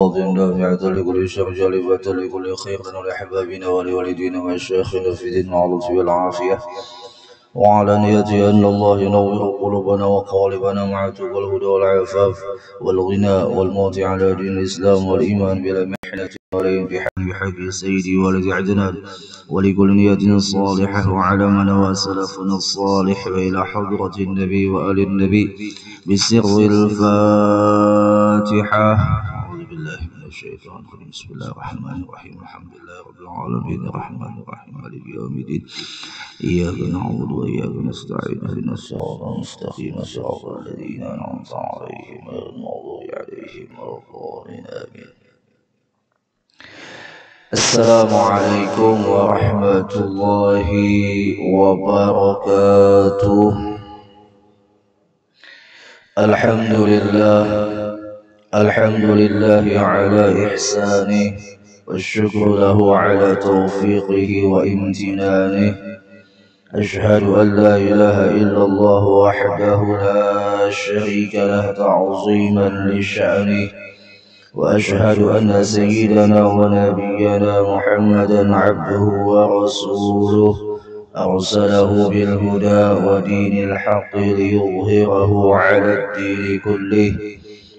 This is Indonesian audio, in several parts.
نافعة لكل شر جالبة لكل خير ولأحبابنا ولوالدينا ومشايخنا في دين المعروف والعافية وعلى نية أن الله ينور قلوبنا وقالبنا مع تقى الهدى والعفاف والغنى والموت على دين الإسلام والإيمان بلا محنة ولا في حق سيدي والذي عدنان ولكل نية صالحة وعلى من وسلفنا الصالح وإلى حضرة النبي وآل النبي بسر الفاتحة. أعوذ بالله من الشيطان الرجيم. بسم الله الرحمن الرحيم. الحمد لله رب العالمين الرحمن الرحيم مالك يوم الدين إياك نعبد وإياك نستعين اهدنا الصراط المستقيم صراط الذين أنعمت عليهم غير المغضوب عليهم ولا الضالين آمين. السلام عليكم ورحمة الله وبركاته. الحمد لله على إحسانه والشكر له على توفيقه وامتنانه. أشهد أن لا إله إلا الله وحده لا شريك له تعظيما لشأنه، وأشهد أن سيدنا ونبينا محمدا عبده ورسوله أرسله بالهدى ودين الحق ليظهره على الدين كله.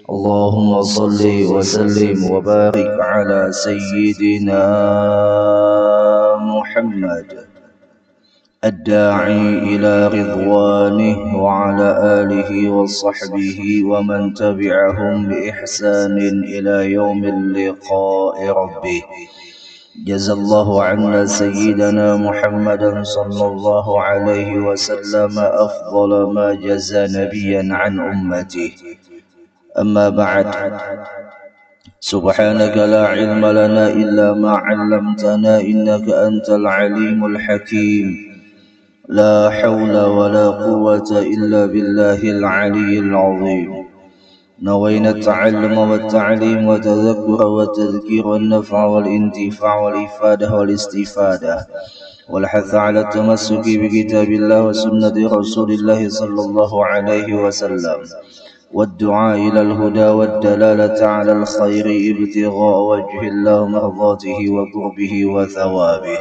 اللهم صل وسلم وبارك على سيدنا محمد الداعي إلى رضوانه وعلى آله وصحبه ومن تبعهم بإحسان إلى يوم اللقاء ربه. جزى الله عنا سيدنا محمدا صلى الله عليه وسلم أفضل ما جزى نبيا عن أمته. أما بعد، سبحانك لا علم لنا إلا ما علمتنا إنك أنت العليم الحكيم. لا حول ولا قوة إلا بالله العلي العظيم. نوينا التعلم والتعليم وتذكر والتذكير والنفع والانتفاع والإفادة والاستفادة والحث على التمسك بكتاب الله وسنة رسول الله صلى الله عليه وسلم والدعاء إلى الهدى والدلالة على الخير ابتغاء وجه الله مرضاته وقربه وثوابه.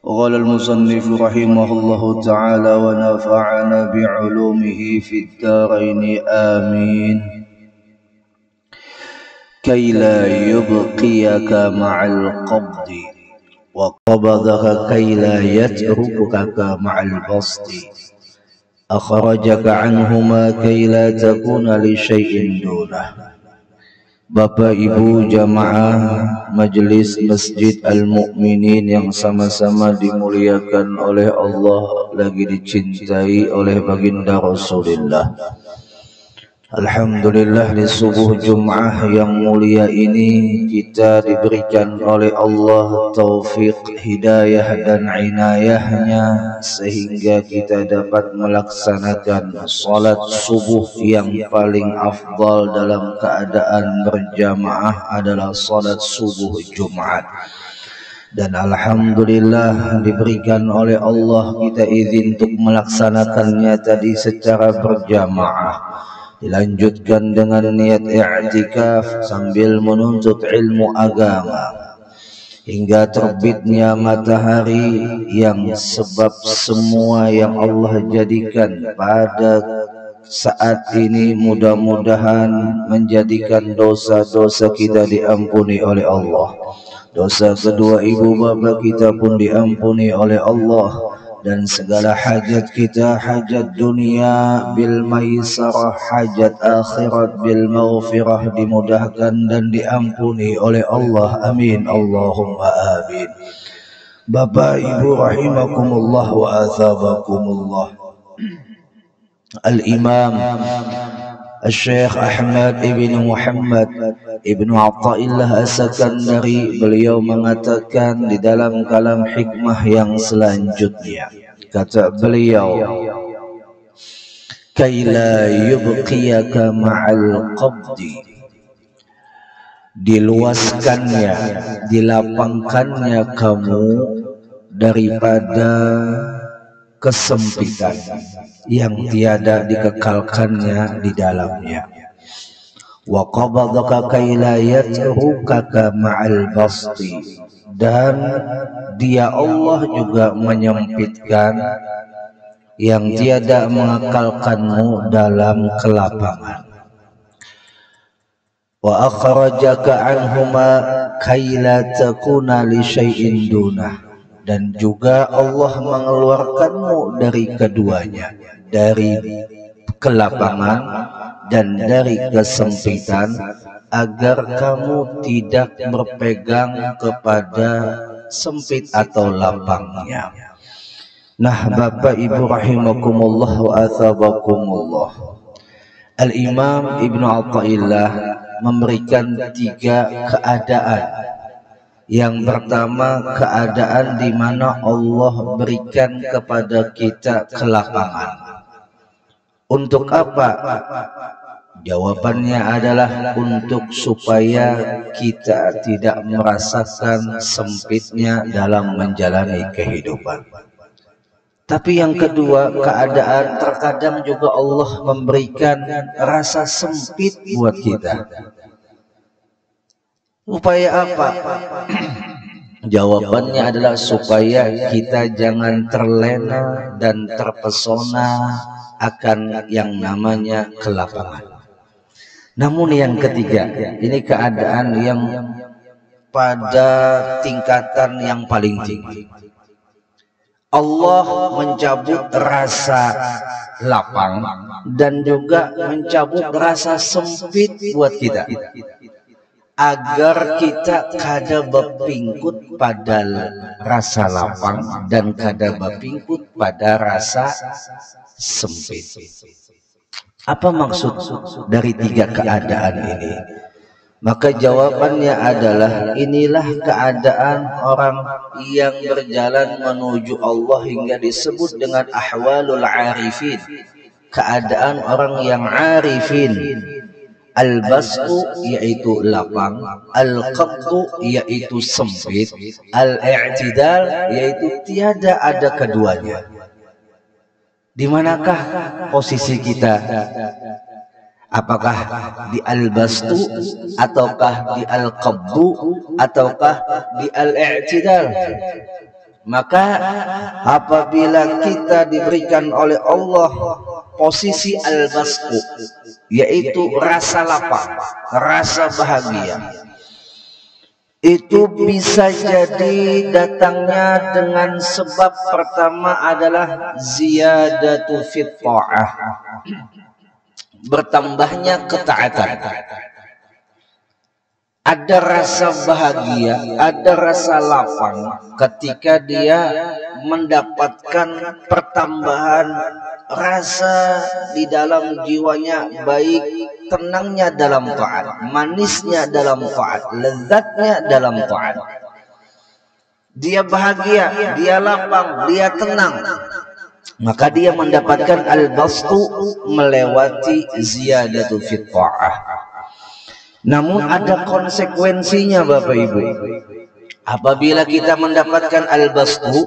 قال المصنف رحمه الله تعالى ونفعنا بعلومه في الدارين آمين. كي لا يبقيك مع القبض وقبضك كي لا يتركك مع البسط، أخرجك عنهما كي لا تكون لشيء دونه. Bapak Ibu jamaah Majelis Masjid Al-Mu'minin yang sama-sama dimuliakan oleh Allah, lagi dicintai oleh baginda Rasulullah. Alhamdulillah, di subuh Jum'ah yang mulia ini kita diberikan oleh Allah taufik, hidayah dan inayahnya sehingga kita dapat melaksanakan salat subuh yang paling afdal dalam keadaan berjamaah adalah salat subuh Jumat. Dan alhamdulillah diberikan oleh Allah kita izin untuk melaksanakannya tadi secara berjamaah. Dilanjutkan dengan niat i'tikaf sambil menuntut ilmu agama hingga terbitnya matahari, yang sebab semua yang Allah jadikan pada saat ini mudah-mudahan menjadikan dosa-dosa kita diampuni oleh Allah. Dosa kedua ibu bapa kita pun diampuni oleh Allah. Dan segala hajat kita, hajat dunia bil maisarah, hajat akhirat bil maghfirah, dimudahkan dan diampuni oleh Allah. Amin Allahumma amin. Bapak Ibu rahimakumullah wa athabakumullah. Al-Imam Al-Syekh Ahmad ibn Muhammad ibn Atta'illah As-Sakandari, beliau mengatakan di dalam kalam hikmah yang selanjutnya, kata beliau, Kay la yubqiyaka ma'al qabdi, diluaskannya, dilapangkannya kamu daripada kesempitan yang tiada dikekalkannya di dalamnya. wa qabadaka kay la yatrukaka ma'al basti, dan Dia Allah juga menyempitkan yang tiada mengekalkanmu dalam kelapangan. Wa akhrajaka anhuma kay la takuna li syai'in dunah, dan juga Allah mengeluarkanmu dari keduanya, dari kelapangan dan dari kesempitan, agar kamu tidak berpegang kepada sempit atau lapangnya. Nah, Bapak Ibu rahimakumullah wa athabakumullah, Al-Imam Ibnu Athaillah memberikan 3 keadaan. Yang pertama, keadaan di mana Allah berikan kepada kita kelapangan. Untuk apa? Jawabannya adalah untuk supaya kita tidak merasakan sempitnya dalam menjalani kehidupan. Tapi yang kedua, keadaan terkadang juga Allah memberikan rasa sempit buat kita. Supaya apa? Jawabannya adalah supaya kita jangan terlena dan terpesona akan yang namanya kelapangan. Namun yang ketiga, ini keadaan yang pada tingkatan yang paling tinggi. Allah mencabut rasa lapang dan juga mencabut rasa sempit buat kita, agar kita kada bepingkut pada rasa lapang dan kada bepingkut pada rasa sempit. Apa maksud dari 3 keadaan ini? Maka jawabannya adalah, inilah keadaan orang yang berjalan menuju Allah hingga disebut dengan ahwalul arifin, keadaan orang yang arifin. Al-basqu yaitu lapang, al-qabdu yaitu sempit, al-i'tidal yaitu tiada ada keduanya. Di manakah posisi kita? Apakah di al-bastu, ataukah di al-qabdu, ataukah di al-i'tidal? Maka apabila kita diberikan oleh Allah posisi al-bastu, yaitu rasa lapang, rasa bahagia, itu bisa jadi datangnya dengan sebab pertama adalah ziyadatu fit ta'ah, bertambahnya ketaatan. Ada rasa bahagia, ada rasa lapang ketika dia mendapatkan pertambahan rasa di dalam jiwanya, baik tenangnya dalam taat, manisnya dalam taat, lezatnya dalam taat. Dia bahagia, dia lapang, dia tenang, maka dia mendapatkan al-bastu melewati ziyadatu fit ta'ah. Namun ada konsekuensinya Bapak Ibu. Apabila kita mendapatkan al-bastu,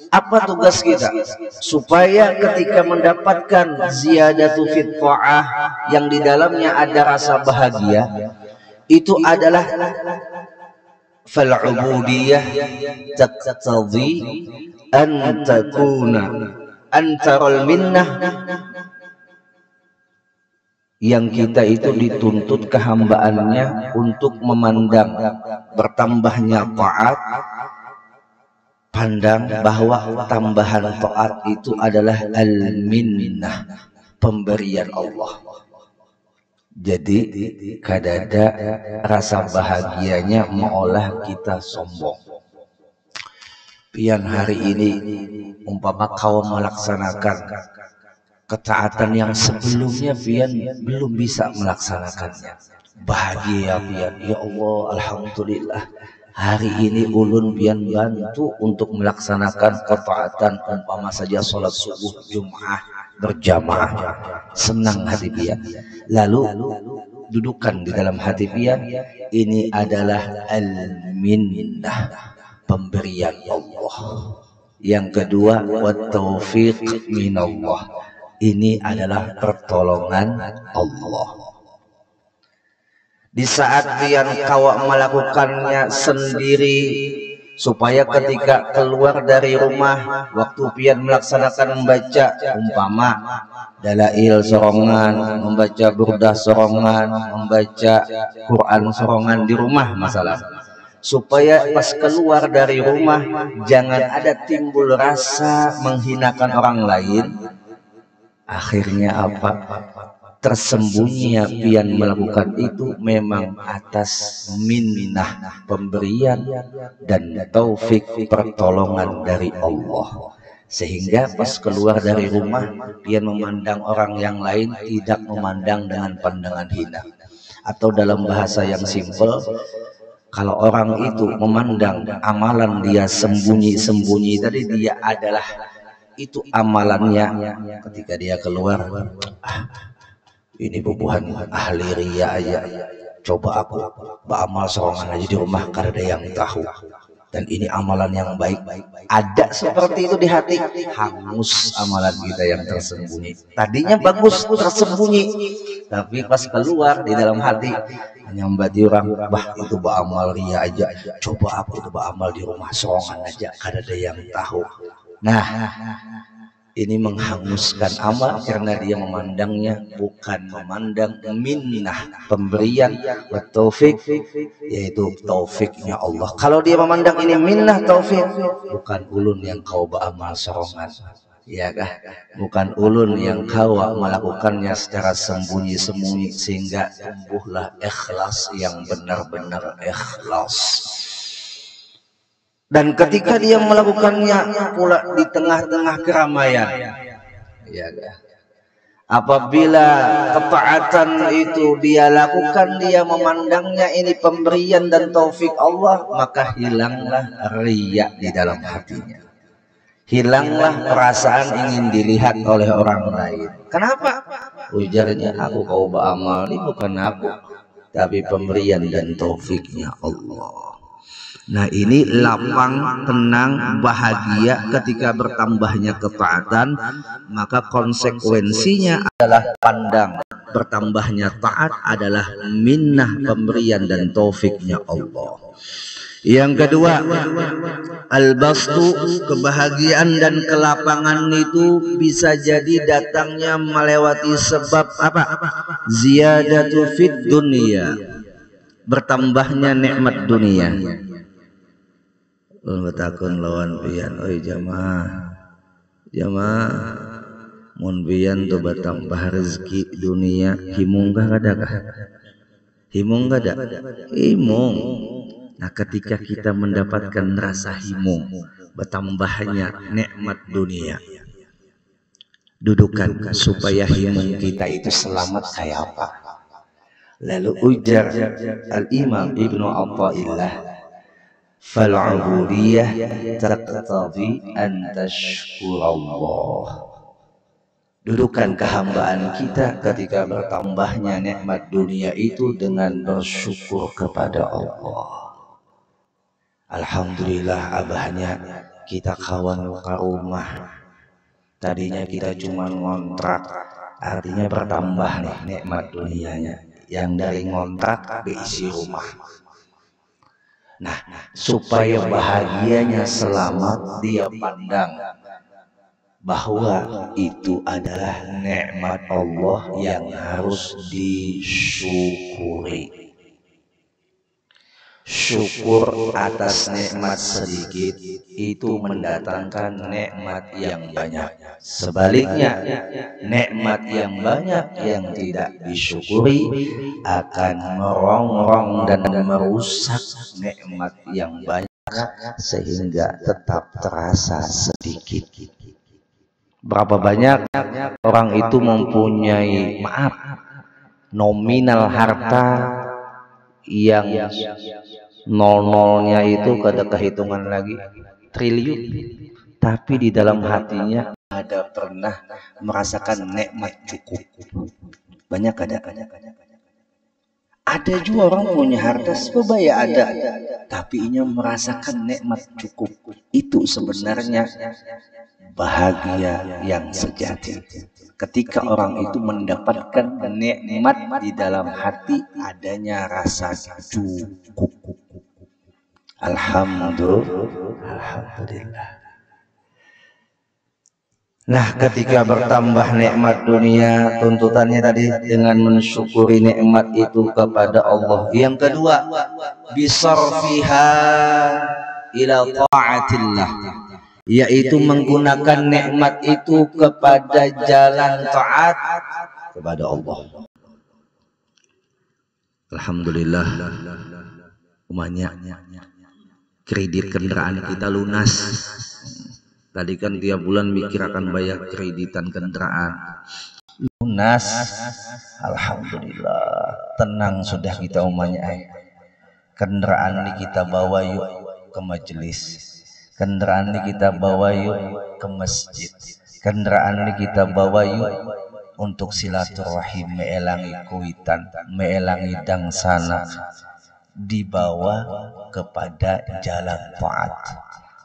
apa tugas kita? Supaya ketika mendapatkan ziyadatu fit ta'ah yang di dalamnya ada rasa bahagia, itu adalah fal-ubudiyah taqtadhi an takuna antaral minnah, yang kita itu dituntut kehambaannya untuk memandang bertambahnya taat, pandang bahwa tambahan taat itu adalah al-minnah, pemberian Allah. Jadi kadada rasa bahagianya meolah kita sombong. Pian hari ini umpama kau melaksanakan ketaatan yang sebelumnya pian belum bisa melaksanakannya, bahagia pian, ya Allah alhamdulillah hari ini ulun pian bantu untuk melaksanakan ketaatan, umpama saja sholat subuh Jumat berjamaah, senang hati pian. Lalu dudukan di dalam hati pian, ini adalah al-minnah, pemberian Allah. Yang kedua, wat taufiq minallah, ini adalah pertolongan Allah. Di saat pian kawa melakukannya sendiri, supaya ketika keluar dari rumah waktu pian melaksanakan membaca umpama dalail sorongan, membaca burdah sorongan, membaca Quran sorongan di rumah masalah, supaya pas keluar dari rumah jangan ada timbul rasa menghinakan orang lain. Akhirnya apa? Tersembunyi pian melakukan itu memang atas minnah pemberian dan taufik pertolongan dari Allah, sehingga pas keluar dari rumah pian memandang orang yang lain tidak memandang dengan pandangan hina. Atau dalam bahasa yang simpel, kalau orang itu memandang amalan dia sembunyi-sembunyi tadi, dia adalah itu amalannya, ketika dia keluar, ini bubuhan ahli ria aja, coba aku beramal seorang aja di rumah karena ada yang tahu, dan ini amalan yang baik. Ada seperti itu di hati, hangus amalan kita yang tersembunyi. Tadinya bagus tersembunyi, tapi pas keluar di dalam hati nyambati orang, bah itu beramal ria aja, coba aku itu beramal di rumah seorang aja karena ada yang tahu. Nah, ini menghanguskan amal karena dia memandangnya bukan memandang minnah pemberian wa taufik, yaitu taufiknya Allah. Kalau dia memandang ini minnah taufik, bukan ulun yang kau beramal sorongan, ya kah? Bukan ulun yang kau melakukannya secara sembunyi-sembunyi, sehingga tumbuhlah ikhlas yang benar-benar ikhlas. Dan ketika dia melakukannya pula di tengah-tengah keramaian, ya, apabila ketaatan itu dia lakukan, dia memandangnya ini pemberian dan taufik Allah, maka hilanglah riya di dalam hatinya, hilanglah perasaan ingin dilihat oleh orang lain. Kenapa? Ujarnya, aku kau beramal ini bukan aku, tapi pemberian dan taufiknya Allah. Nah, ini lapang, tenang, bahagia ketika bertambahnya ketaatan, maka konsekuensinya adalah pandang bertambahnya taat adalah minnah pemberian dan taufiknya Allah. Yang kedua, al-bastu, kebahagiaan dan kelapangan itu bisa jadi datangnya melewati sebab apa? Ziyadatu fid dunia, bertambahnya nikmat dunia. Betakun lawan pian, oi jamaah mun pian tuh bertambah rezeki dunia, himung kada kah? Himung kada? Himung. Nah, ketika kita mendapatkan rasa himung, bertambahnya nikmat dunia, dudukan supaya himung kita itu selamat kayak apa? Lalu ujar Al-Imam Ibnu Athaillah, fal-ubudiyah taqtadi an tashkurallah. Dudukan kehambaan kita ketika bertambahnya nikmat dunia itu dengan bersyukur kepada Allah. Alhamdulillah, abahnya kita kawan ke rumah. Tadinya kita cuma ngontrak, artinya bertambah nih nikmat dunianya. Yang dari ngontrak diisi rumah. Nah, supaya bahagianya selamat, dia pandang bahwa itu adalah nikmat Allah yang harus disyukuri. Syukur atas nikmat sedikit itu mendatangkan nikmat yang banyak. Sebaliknya, nikmat yang banyak yang tidak disyukuri akan merongrong dan merusak nikmat yang banyak, sehingga tetap terasa sedikit. Berapa banyak orang itu mempunyai nominal harta yang nol-nolnya itu kada kehitungan lagi triliun, tapi di dalam hatinya ada pernah merasakan nikmat cukup. Banyak ada juga orang punya harta sebaya ada, tapi ia merasakan nikmat cukup. Itu sebenarnya bahagia yang sejati. Ketika orang itu mendapatkan nikmat di dalam hati, adanya rasa cukup. Alhamdulillah. Nah, ketika bertambah nikmat dunia, tuntutannya tadi dengan mensyukuri nikmat itu kepada Allah. Yang kedua, bisarfiha ila ta'atillah, yaitu menggunakan nikmat itu kepada jalan taat kepada Allah. Alhamdulillah, umumnya kredit kendaraan kita lunas. Tadi kan tiap bulan mikir akan bayar kreditan kendaraan, lunas. Alhamdulillah, tenang sudah kita umumnya. Kendaraan ini kita bawa yuk ke majelis, kendaraan ini kita bawa yuk ke masjid, kendaraan ini kita bawa yuk untuk silaturahim, meelangi kuitan, meelangi dangsana, dibawa kepada jalan taat.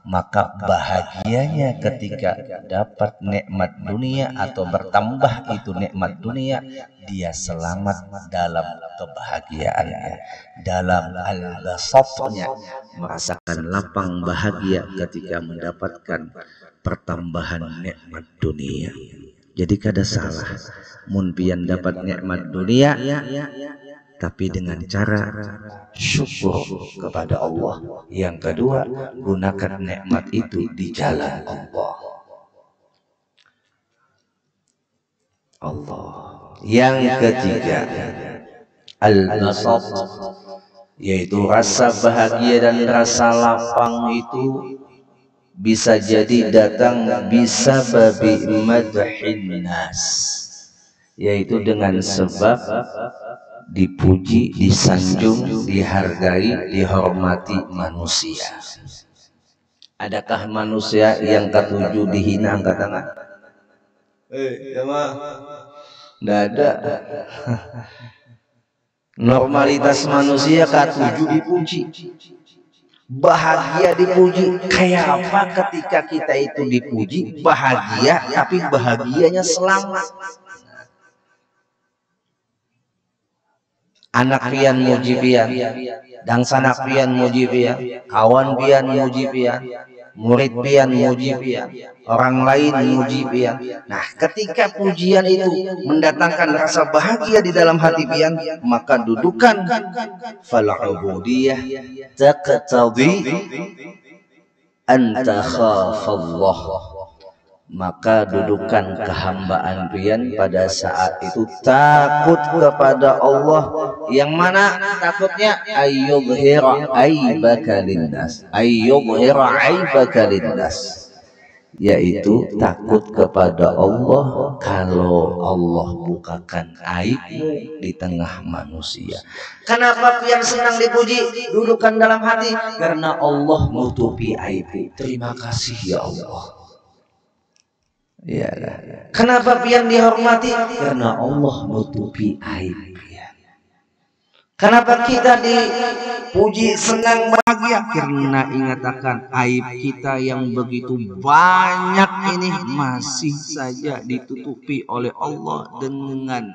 Maka bahagianya ketika dapat nikmat dunia atau bertambah itu nikmat dunia, dia selamat dalam kebahagiaannya, dalam al-basatnya, merasakan lapang bahagia ketika mendapatkan pertambahan nikmat dunia. Jadi kada salah mun pian dapat nikmat dunia tapi dengan cara syukur kepada Allah. Yang kedua, gunakan nikmat itu di jalan Allah. Yang ketiga, al-basat, yaitu rasa bahagia dan rasa lapang itu bisa jadi datang bisa babi madhin nas, yaitu dengan sebab dipuji, disanjung, dihargai, dihormati manusia. Adakah manusia yang ketujuh dihina angkat tangan? Tidak ada. Normalitas manusia ketujuh dipuji, bahagia dipuji. Kayak apa ketika kita itu dipuji, bahagia, tapi bahagianya selamat. Anak pian muji pian, dangsanak pian muji pian, kawan pian muji pian, murid pian muji pian, orang lain muji pian. Nah, ketika pujian itu mendatangkan rasa bahagia di dalam hati pian, maka dudukan fal-ubudiyah taqtadi an takhafallah. Maka dudukan kehambaan pian pada saat itu takut kepada Allah. Yang mana takutnya? Ayyubhira aibaka linnas, ayyubhira aibaka linnas, yaitu takut kepada Allah kalau Allah bukakan aibmu di tengah manusia. Kenapa pian senang dipuji? Dudukan dalam hati, karena Allah nutupi aibku. Terima kasih ya Allah. Ya, kenapa pian dihormati? Karena Allah nutupi aib pian. Kenapa kita dipuji, senang, bahagia? Karena ingat akan aib kita yang begitu banyak ini masih saja ditutupi oleh Allah dengan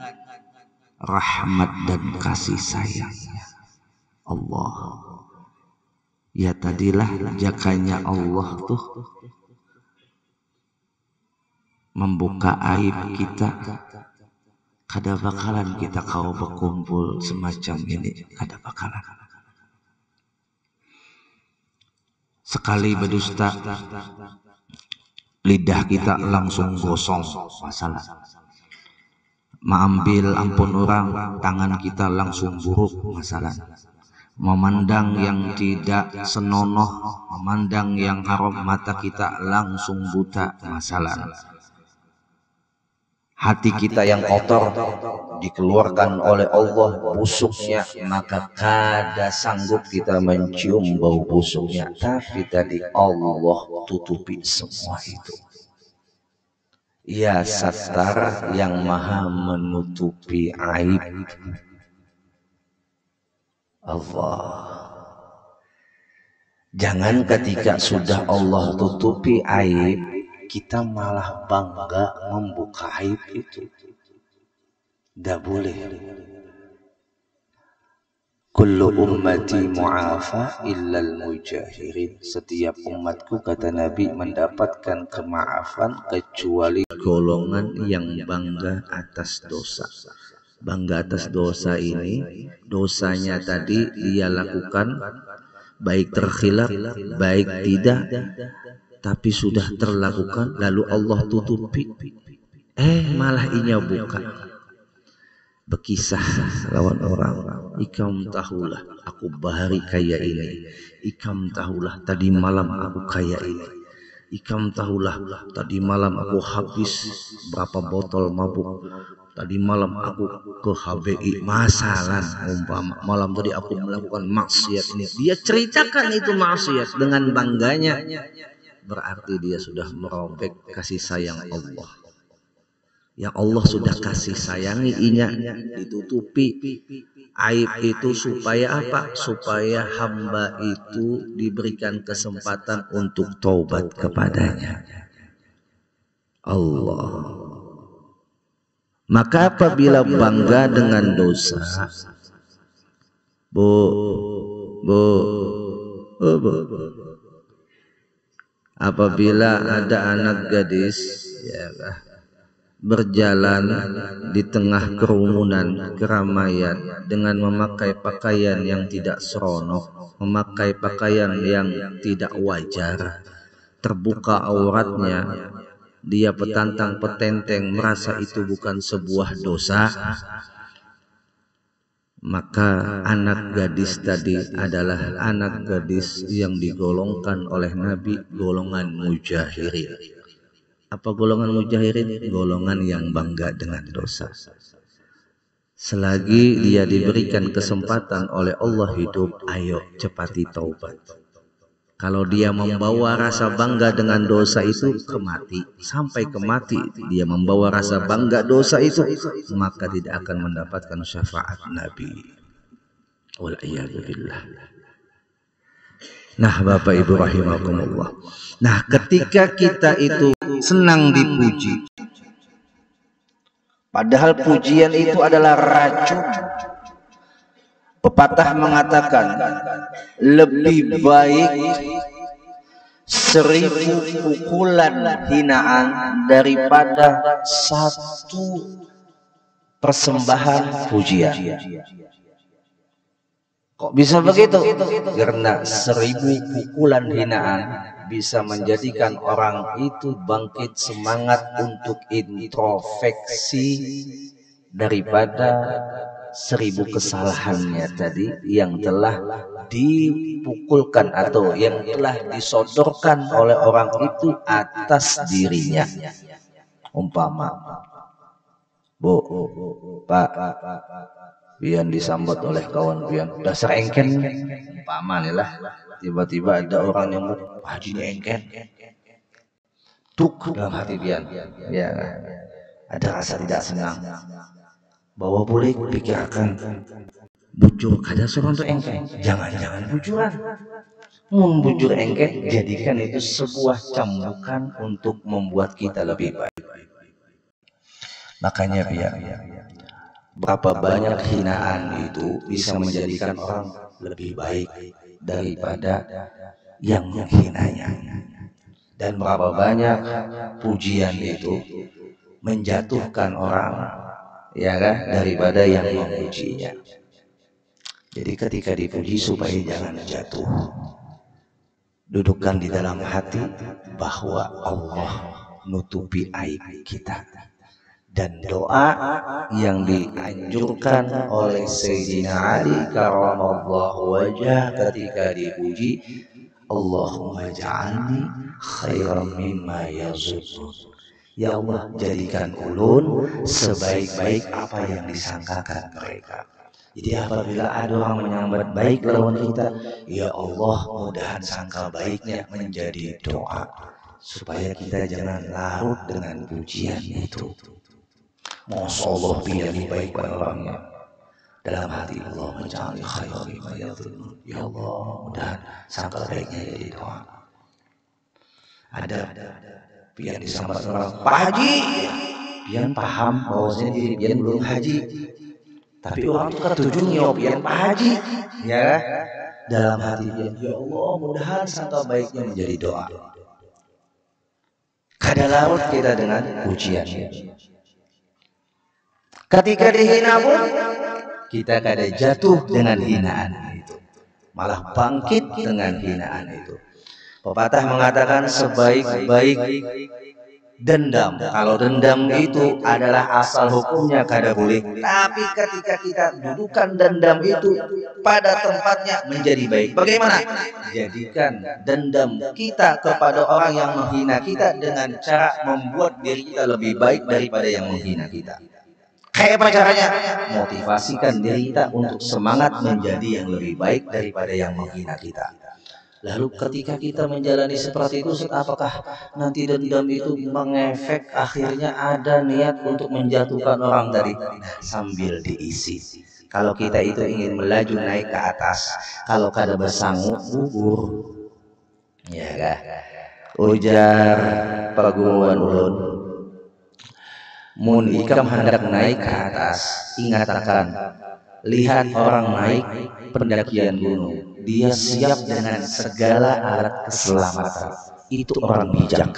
rahmat dan kasih sayangnya Allah. Ya tadilah jakanya Allah tuh membuka aib kita, kada bakalan kita kau berkumpul semacam ini, kada bakalan. Sekali berdusta, lidah kita langsung gosong masalah. Mengambil ampun orang, tangan kita langsung buruk masalah. Memandang yang tidak senonoh, memandang yang haram, mata kita langsung buta masalah. Hati kita yang kotor dikeluarkan oleh Allah busuknya, maka kada sanggup kita mencium bau busuknya. Tapi tadi Allah tutupi semua itu. Ya Sattar yang maha menutupi aib. Allah. Jangan ketika sudah Allah tutupi aib, kita malah bangga membuka aib itu. Tidak boleh. Kullu ummati mu'afa illal mujahirin. Setiap umatku, kata Nabi, mendapatkan kemaafan kecuali golongan yang bangga atas dosa. Bangga atas dosa ini, dosanya tadi dia lakukan, baik terkhilaf, baik tidak, tapi sudah terlakukan, lalu Allah tutupi. Malah inya buka. Berkisah lawan orang, ikam tahulah aku bahari kaya ini, ikam tahulah tadi malam aku kaya ini, ikam tahulah tadi malam aku habis berapa botol mabuk, tadi malam aku ke HBI, masalah umpama malam tadi aku melakukan maksiat ini. Dia ceritakan itu maksiat dengan bangganya, berarti dia sudah merobek kasih sayang Allah. Yang Allah sudah kasih sayangi inya, ditutupi aib itu supaya apa? Supaya hamba itu diberikan kesempatan untuk taubat kepadanya. Allah. Maka apabila bangga dengan dosa, apabila ada anak gadis, ya, berjalan di tengah kerumunan keramaian dengan memakai pakaian yang tidak seronok, memakai pakaian yang tidak wajar, terbuka auratnya, dia petantang petenteng merasa itu bukan sebuah dosa, maka anak gadis tadi adalah anak gadis yang digolongkan oleh Nabi golongan mujahirin. Apa golongan mujahirin? Golongan yang bangga dengan dosa. Selagi dia diberikan kesempatan oleh Allah hidup, ayo cepati taubat. Kalau dia membawa rasa bangga dengan dosa itu kemati, sampai kemati dia membawa rasa bangga dosa itu, maka tidak akan mendapatkan syafaat Nabi. Wal'iyadzubillah. Nah, Bapak Ibu rahimakumullah. Nah, ketika kita itu senang dipuji, padahal pujian itu adalah racun. Pepatah mengatakan lebih baik 1000 pukulan hinaan daripada 1 persembahan pujian. Kok bisa begitu? Karena 1000 pukulan hinaan bisa menjadikan orang itu bangkit semangat untuk introspeksi daripada 1000 kesalahannya tadi yang telah dipukulkan atau yang telah disodorkan oleh orang itu atas dirinya. Umpama, Bu, Pak, pian disambut oleh kawan pian, dasar engken, umpama nih lah. Tiba-tiba ada orang yang haji engken, tuk dalam hati pian, ya, ada rasa tidak senang. Bahwa boleh pikirkan bujur kada seorang tuh engken, jangan-jangan bujuran. Membujur engken, jadikan itu sebuah cambukan untuk membuat kita lebih baik. Makanya pian, berapa banyak hinaan itu bisa menjadikan orang lebih baik daripada yang menghinanya, dan berapa banyak pujian itu menjatuhkan orang, ya kan, daripada yang memujinya. Jadi ketika dipuji supaya jangan jatuh, dudukkan di dalam hati bahwa Allah nutupi aib kita. Dan doa yang dianjurkan oleh Sayyidina Ali karamallahu wajah ketika dipuji, Allahumma ja'alni khairan mimma yazunun. Ya Allah, jadikan ulun sebaik-baik apa yang disangkakan mereka. Jadi apabila ada orang menyambat baik lawan kita, ya Allah, mudahan sangka baiknya menjadi doa, supaya kita jangan larut dengan pujian itu. Masya Allah, dia lebih baik pada orangnya. Dalam hati, Allah menjadi khairan mimma yazunun. Ya Allah, mudahan sangka baiknya jadi doa. Ada pian disambat orang Pak Haji, pian paham bahwasanya diri pian belum haji, tapi orang itu ketujuh nyo pian Pak Haji, ya dalam hati pian, ya Allah mudahan sangka baiknya menjadi doa. Kada larut kita dengan pujian. Ketika dihina pun kita kada jatuh dengan hinaan itu, malah bangkit dengan hinaan itu. Pepatah mengatakan sebaik-baik dendam, kalau dendam itu adalah asal hukumnya kada boleh, tapi ketika kita dudukan dendam itu pada tempatnya menjadi baik. Bagaimana? Jadikan dendam kita kepada orang yang menghina kita dengan cara membuat diri kita lebih baik daripada yang menghina kita. Kayak apa caranya? Motivasikan diri kita untuk semangat menjadi yang lebih baik daripada yang menghina kita. Lalu ketika kita menjalani seperti itu, apakah nanti dendam itu mengefek akhirnya ada niat untuk menjatuhkan orang tadi? Sambil diisi. Kalau kita itu ingin melaju naik ke atas, kalau kada bersanggup gugur, ya kah? Ujar perguruan ulun, mun ikam hendak naik ke atas, ingat akan lihat orang naik pendakian gunung, dia siap dengan segala alat keselamatan. Itu orang bijak,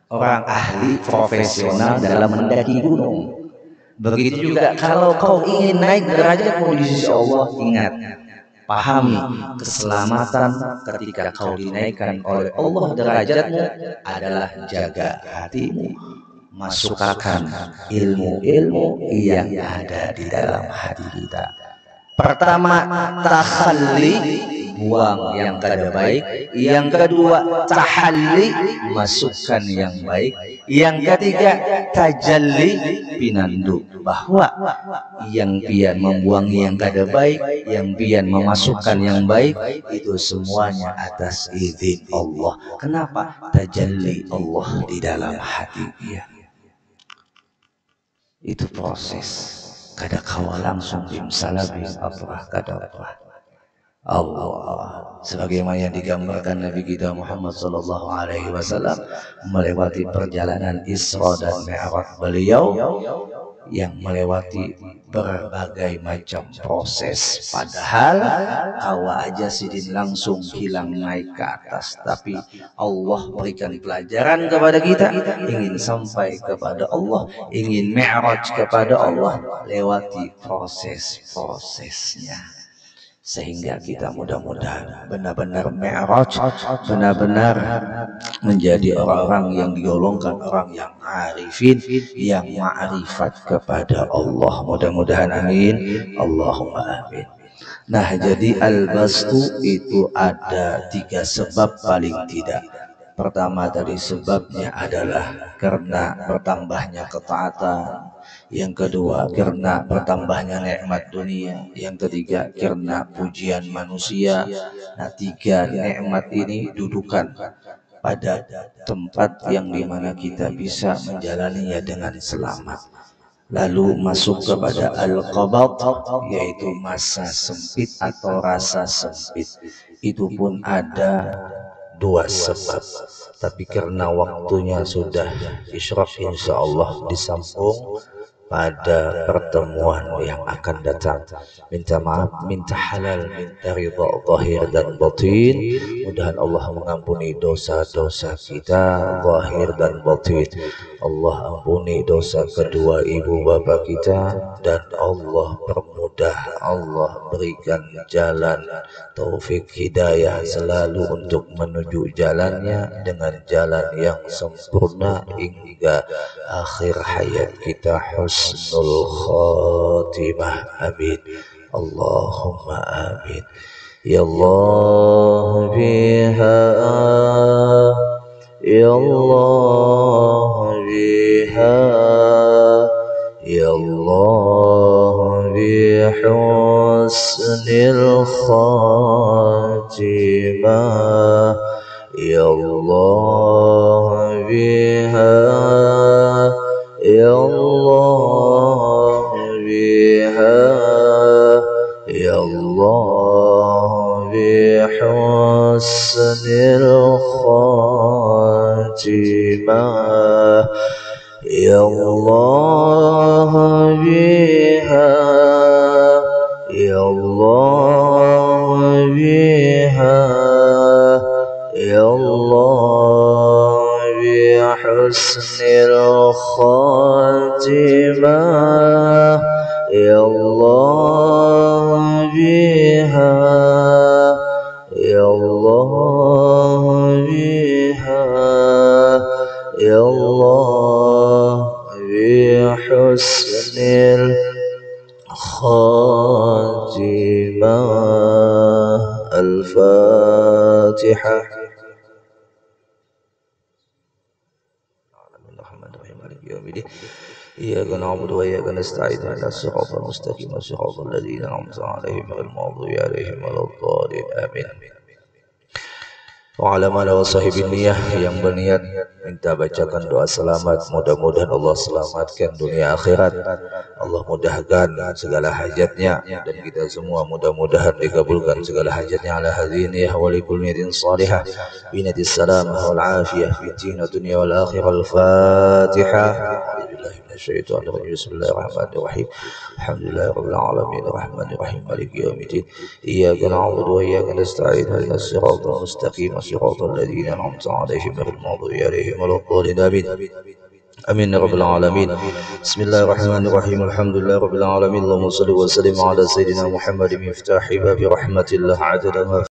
orang ahli profesional dalam mendaki gunung. Begitu juga kalau kau ingin naik derajatmu di sisi Allah, ingat, pahami keselamatan ketika kau dinaikkan oleh Allah derajatmu adalah jaga hatimu, masukkan ilmu-ilmu yang ada di dalam hati kita. Pertama, takhalli, buang yang kada baik. Yang kedua, tahalli, masukkan yang baik. Yang ketiga, tajalli, pinandu, bahwa yang pian membuang yang kada baik, yang pian memasukkan yang baik, itu semuanya atas izin Allah. Kenapa? Tajalli Allah di dalam hati dia. Itu proses. Kada kawa langsung bimsalabim apa kada apa. Allah sebagaimana yang digambarkan Nabi kita Muhammad sallallahu alaihi wasallam melewati perjalanan Isra dan Mi'raj beliau yang melewati berbagai macam proses, padahal kawa aja sidin langsung hilang naik ke atas, tapi Allah berikan pelajaran kepada kita, ingin sampai kepada Allah, ingin mi'raj kepada Allah, lewati proses-prosesnya, sehingga kita mudah-mudahan benar-benar mi'raj, benar-benar menjadi orang-orang yang digolongkan orang yang arifin, yang ma'rifat kepada Allah. Mudah-mudahan amin, Allahumma amin. Nah, jadi al-bastu itu ada 3 sebab paling tidak. Pertama tadi sebabnya adalah karena bertambahnya ketaatan. Yang kedua karena bertambahnya nikmat dunia. Yang ketiga karena pujian manusia. Nah, 3 nikmat ini dudukan pada tempat yang dimana kita bisa menjalaninya dengan selamat. Lalu masuk kepada al-qabad, yaitu masa sempit atau rasa sempit. Itu pun ada 2 sebab, tapi karena waktunya sudah isyraf, insyaallah disambung pada pertemuan yang akan datang. Minta maaf, minta halal, minta ridha zahir dan batin. Mudahan Allah mengampuni dosa-dosa kita zahir dan batin. Allah ampuni dosa kedua ibu bapa kita, dan Allah permudah, Allah berikan jalan taufik hidayah selalu untuk menuju jalannya dengan jalan yang sempurna hingga akhir hayat kita, husnul khatimah. Amin, Allahumma amin. Ya Allah biha, ya Allah biha, ya Allah bihusnil khatimah, ya Allah biha, ya Allah biha, ya Allah bihusnil khatimah. خاتمة يا الله بها يا الله بها يا الله بحسن الخاتمة يا الله بها يا الله بها يا الله بحسن الخاتمة. الفاتحة. إياك نعبد وإياك نستعين اهدنا الصراط المستقيم صراط الذين أنعمت عليهم غير المغضوب عليهم ولا الضالين آمين. Wa ala wa sahibin niyah yang berniat minta bacakan doa selamat, mudah-mudahan Allah selamatkan dunia akhirat, Allah mudahkan segala hajatnya, dan kita semua mudah-mudahan dikabulkan segala hajatnya. Ala hadhihi niyah wa likul niyatin salihah binatis salamah wal afiyah fi dunya wal akhirah. Al-Fatihah. Bismillahirrahmanirrahim. Alhamdulillahirabbil alamin arrahmanir rahim maliki yaumiddin. Iyyaka na'budu wa iyyaka nasta'in ihdinas siratal mustaqim siratal ladzina an'amta 'alaihim ghairil maghdubi 'alaihim waladdallin amin. Amin ya rabbal alamin. Bismillahirrahmanirrahim. Alhamdulillahirabbil alamin. Allahumma shalli wa sallim ala sayyidina Muhammadin miftahi babi rahmatillah 'adada ma